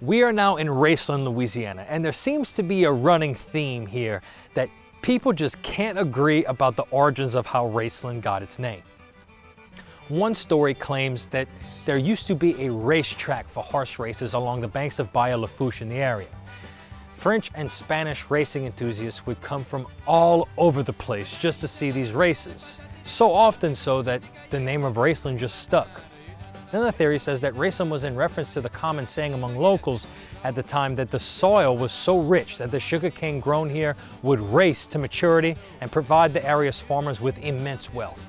We are now in Raceland, Louisiana, and there seems to be a running theme here that people just can't agree about the origins of how Raceland got its name. One story claims that there used to be a racetrack for horse races along the banks of Bayou Lafourche in the area. French and Spanish racing enthusiasts would come from all over the place just to see these races, so often so that the name of Raceland just stuck. Another theory says that Raceland was in reference to the common saying among locals at the time that the soil was so rich that the sugarcane grown here would race to maturity and provide the area's farmers with immense wealth.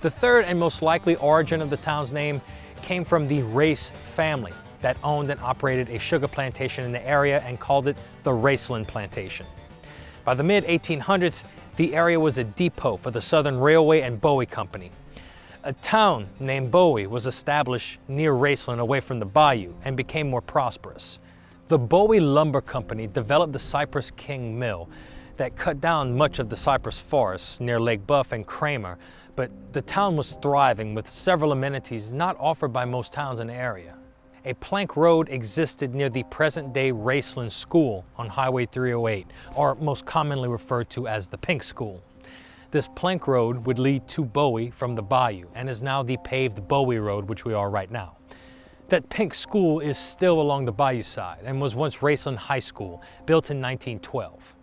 The third and most likely origin of the town's name came from the Race family that owned and operated a sugar plantation in the area and called it the Raceland Plantation. By the mid-1800s, the area was a depot for the Southern Railway and Bowie Company. A town named Bowie was established near Raceland away from the bayou and became more prosperous. The Bowie Lumber Company developed the Cypress King Mill that cut down much of the cypress forests near Lake Buff and Kramer, but the town was thriving with several amenities not offered by most towns in the area. A plank road existed near the present-day Raceland School on Highway 308, or most commonly referred to as the Pink School. This plank road would lead to Bowie from the bayou and is now the paved Bowie Road, which we are right now. That Pink School is still along the bayou side and was once Raceland High School, built in 1912.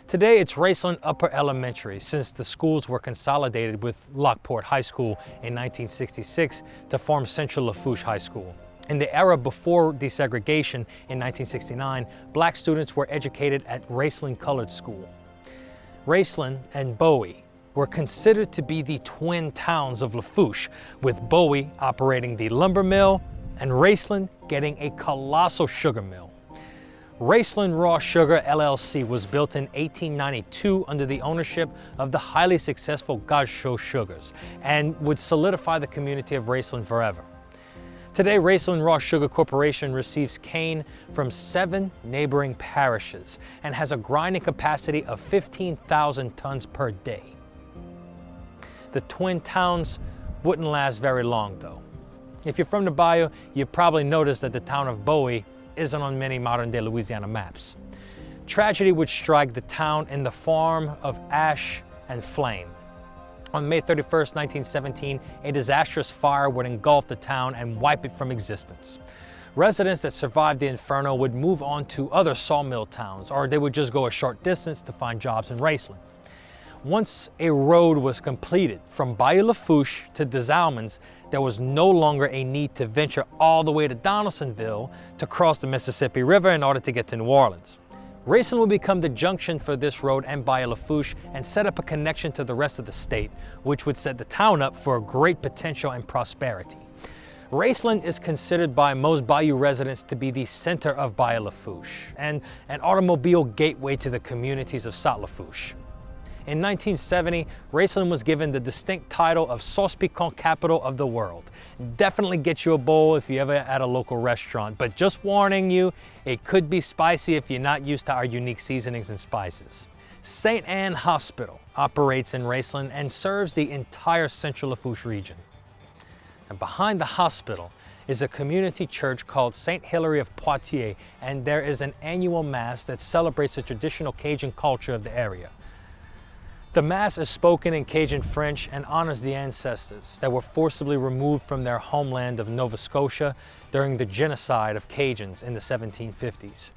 Today it's Raceland Upper Elementary, since the schools were consolidated with Lockport High School in 1966 to form Central Lafourche High School. In the era before desegregation in 1969, black students were educated at Raceland Colored School. Raceland and Bowie were considered to be the twin towns of Lafourche, with Bowie operating the lumber mill and Raceland getting a colossal sugar mill. Raceland Raw Sugar LLC was built in 1892 under the ownership of the highly successful Cajun Sugars and would solidify the community of Raceland forever. Today, Raceland Raw Sugar Corporation receives cane from 7 neighboring parishes and has a grinding capacity of 15,000 tons per day. The twin towns wouldn't last very long though. If you're from the bayou, you probably noticed that the town of Bowie isn't on many modern-day Louisiana maps. Tragedy would strike the town in the form of ash and flame. On May 31st, 1917, a disastrous fire would engulf the town and wipe it from existence. Residents that survived the inferno would move on to other sawmill towns, or they would just go a short distance to find jobs in Raceland. Once a road was completed from Bayou Lafourche to Des Allemands, there was no longer a need to venture all the way to Donaldsonville to cross the Mississippi River in order to get to New Orleans. Raceland would become the junction for this road and Bayou Lafourche and set up a connection to the rest of the state, which would set the town up for great potential and prosperity. Raceland is considered by most bayou residents to be the center of Bayou Lafourche and an automobile gateway to the communities of South Lafourche. In 1970, Raceland was given the distinct title of Sauce Piquante Capital of the World. Definitely get you a bowl if you're ever at a local restaurant, but just warning you, it could be spicy if you're not used to our unique seasonings and spices. St. Anne Hospital operates in Raceland and serves the entire Central Lafourche region. And behind the hospital is a community church called St. Hilary of Poitiers, and there is an annual mass that celebrates the traditional Cajun culture of the area. The Mass is spoken in Cajun French and honors the ancestors that were forcibly removed from their homeland of Nova Scotia during the genocide of Cajuns in the 1750s.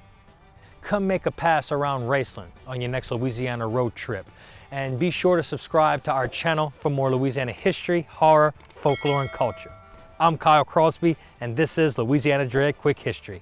Come make a pass around Raceland on your next Louisiana road trip, and be sure to subscribe to our channel for more Louisiana history, horror, folklore, and culture. I'm Kyle Crosby, and this is Louisiana Dread Quick History.